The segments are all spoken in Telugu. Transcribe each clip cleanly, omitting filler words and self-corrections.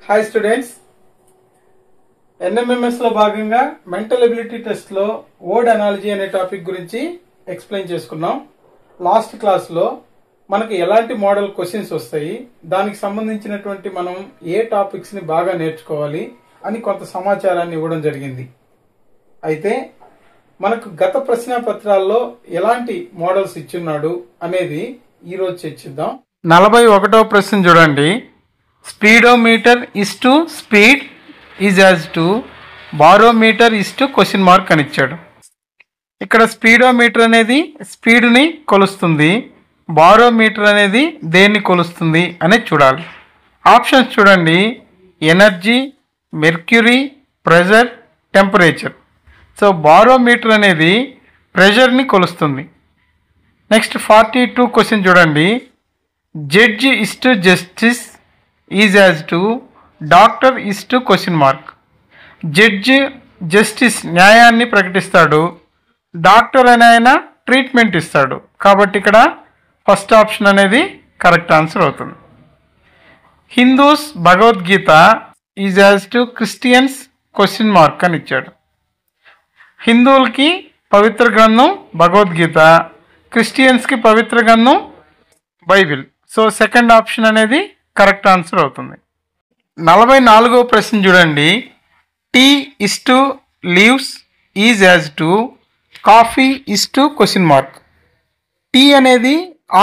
హాయ్ స్టూడెంట్స్, ఎన్ఎంఎంఎస్ లో భాగంగా మెంటల్ ఎబిలిటీ టెస్ట్ లో వర్డ్ అనాలజీ అనే టాపిక్ గురించి ఎక్స్ప్లెయిన్ చేసుకున్నాం. లాస్ట్ క్లాస్ లో మనకి ఎలాంటి మోడల్ క్వశ్చన్స్ వస్తాయి, దానికి సంబంధించినటువంటి మనం ఏ టాపిక్స్ ని బాగా నేర్చుకోవాలి అని కొంత సమాచారాన్ని ఇవ్వడం జరిగింది. అయితే మనకు గత ప్రశ్నాపత్రాల్లో ఎలాంటి మోడల్స్ ఇచ్చున్నాడు అనేది ఈ రోజు చర్చిద్దాం. 41వ ప్రశ్న చూడండి. Speedometer is to speed is as to barometer is to question mark అని ఇచ్చాడు. ఇక్కడ స్పీడోమీటర్ అనేది స్పీడ్ని కొలుస్తుంది, బారోమీటర్ అనేది దేన్ని కొలుస్తుంది అనేది చూడాలి. ఆప్షన్స్ చూడండి: energy, mercury, pressure, temperature. So barometer అనేది ప్రెషర్ని కొలుస్తుంది. నెక్స్ట్ 42 క్వశ్చన్ చూడండి. Judge is to justice is as to doctor is to question mark. Judge justice న్యాయాన్ని ప్రకటిస్తాడు, డాక్టర్ అనే ఆయన ట్రీట్మెంట్ ఇస్తాడు. కాబట్టి ఇక్కడ ఫస్ట్ ఆప్షన్ అనేది కరెక్ట్ ఆన్సర్ అవుతుంది. Hindus Bhagavad Gita is as to Christians question mark అని ఇచ్చాడు. హిందువులకి పవిత్ర గ్రంథం భగవద్గీత, క్రిస్టియన్స్కి పవిత్ర గ్రంథం బైబిల్. సో సెకండ్ ఆప్షన్ అనేది కరెక్ట్ ఆన్సర్ అవుతుంది. 44వ ప్రశ్న చూడండి. Tea is to leaves is as to coffee is to question mark. Tea అనేది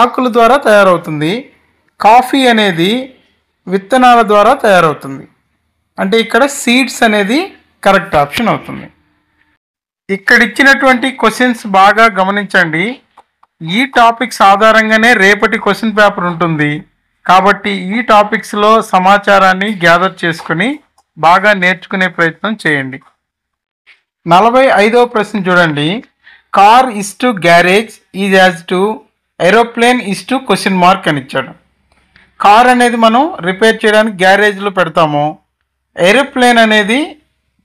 ఆకుల ద్వారా తయారవుతుంది, కాఫీ అనేది విత్తనాల ద్వారా తయారవుతుంది. అంటే ఇక్కడ సీడ్స్ అనేది కరెక్ట్ ఆప్షన్ అవుతుంది. ఇక్కడ ఇచ్చినటువంటి క్వశ్చన్స్ బాగా గమనించండి. ఈ టాపిక్స్ ఆధారంగానే రేపటి క్వశ్చన్ పేపర్ ఉంటుంది. కాబట్టి ఈ టాపిక్స్లో సమాచారాన్ని గ్యాదర్ చేసుకుని బాగా నేర్చుకునే ప్రయత్నం చేయండి. 45వ ప్రశ్న చూడండి. Car is to garage is as to aeroplane is to question mark అని ఇచ్చాడు. కార్ అనేది మనం రిపేర్ చేయడానికి గ్యారేజ్లో పెడతాము, ఏరోప్లేన్ అనేది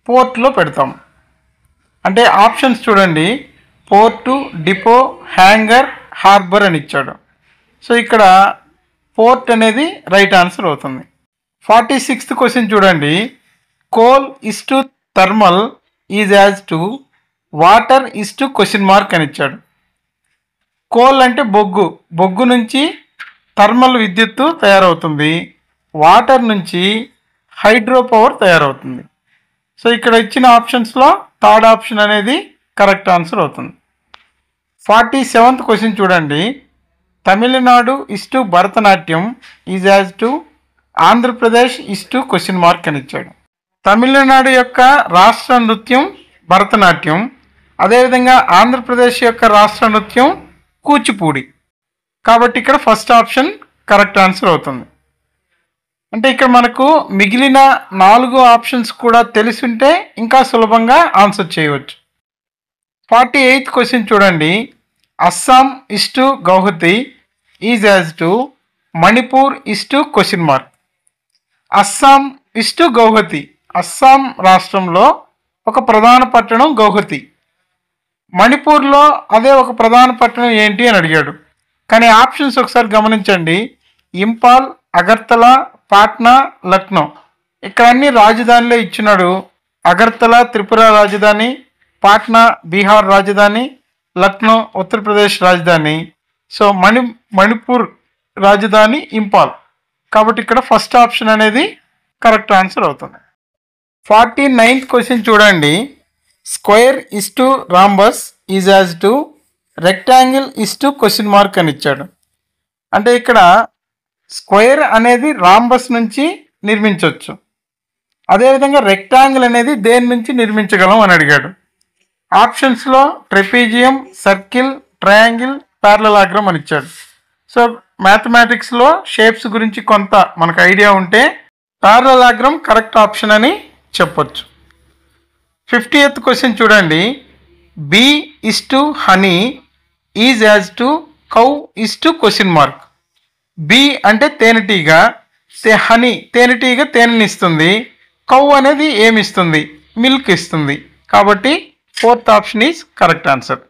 పోర్ట్లో పెడతాము. అంటే ఆప్షన్స్ చూడండి: పోర్టు, డిపో, హ్యాంగర్, హార్బర్ అని ఇచ్చాడు. సో ఇక్కడ పోర్ట్ అనేది రైట్ ఆన్సర్ అవుతుంది. 46th క్వశ్చన్ చూడండి. Coal is to thermal is as to water is to question mark అని ఇచ్చాడు. కోల్ అంటే బొగ్గు, బొగ్గు నుంచి థర్మల్ విద్యుత్తు తయారవుతుంది, వాటర్ నుంచి హైడ్రో పవర్ తయారవుతుంది. సో ఇక్కడ ఇచ్చిన ఆప్షన్స్లో థర్డ్ ఆప్షన్ అనేది కరెక్ట్ ఆన్సర్ అవుతుంది. 47th క్వశ్చన్ చూడండి. Tamil Nadu is to Bharatanatyam is as to Andhra Pradesh is to question mark అని ఇచ్చాడు. తమిళనాడు యొక్క రాష్ట్ర నృత్యం భరతనాట్యం, అదేవిధంగా ఆంధ్రప్రదేశ్ యొక్క రాష్ట్ర నృత్యం కూచిపూడి. కాబట్టి ఇక్కడ ఫస్ట్ ఆప్షన్ కరెక్ట్ ఆన్సర్ అవుతుంది. అంటే ఇక్కడ మనకు మిగిలిన 4 ఆప్షన్స్ కూడా తెలిసుంటే ఇంకా సులభంగా ఆన్సర్ చేయవచ్చు. 48th క్వశ్చన్ చూడండి. Assam is to Guwahati is as to Manipur is to question mark. Assam is to Guwahati, Assam రాష్ట్రంలో ఒక ప్రధాన పట్టణం గౌహతి. మణిపూర్లో అదే ఒక ప్రధాన పట్టణం ఏంటి అని అడిగాడు. కానీ ఆప్షన్స్ ఒకసారి గమనించండి: ఇంపాల్, అగర్తలా, పాట్నా, లక్నో. ఇక్కడ అన్ని రాజధానిలో ఇచ్చినాడు. అగర్తలా త్రిపుర రాజధాని, పాట్నా బీహార్ రాజధాని, లక్నో ఉత్తరప్రదేశ్ రాజధాని. సో మణిపూర్ రాజధాని ఇంపాల్. కాబట్టి ఇక్కడ ఫస్ట్ ఆప్షన్ అనేది కరెక్ట్ ఆన్సర్ అవుతుంది. 49th క్వశ్చన్ చూడండి. Square is to rhombus is as to rectangle is to question mark అని ఇచ్చాడు. అంటే ఇక్కడ స్క్వేర్ అనేది రాంబస్ నుంచి నిర్మించవచ్చు, అదేవిధంగా రెక్టాంగిల్ అనేది దేని నుంచి నిర్మించగలం అని అడిగాడు. ఆప్షన్స్లో ట్రెపీజియం, సర్కిల్, ట్రయాంగిల్, ప్యారలలాగ్రమ్ అని ఇచ్చాడు. సో మ్యాథమెటిక్స్లో షేప్స్ గురించి కొంత మనకు ఐడియా ఉంటే ప్యారలలాగ్రమ్ కరెక్ట్ ఆప్షన్ అని చెప్పొచ్చు. 50th క్వశ్చన్ చూడండి. Bee is to honey is as to cow is to question mark. Bee అంటే తేనెటీగ, హనీ తేనెటీగ తేనెనిస్తుంది, కౌ అనేది ఏమిస్తుంది? మిల్క్ ఇస్తుంది. కాబట్టి fourth option is correct answer.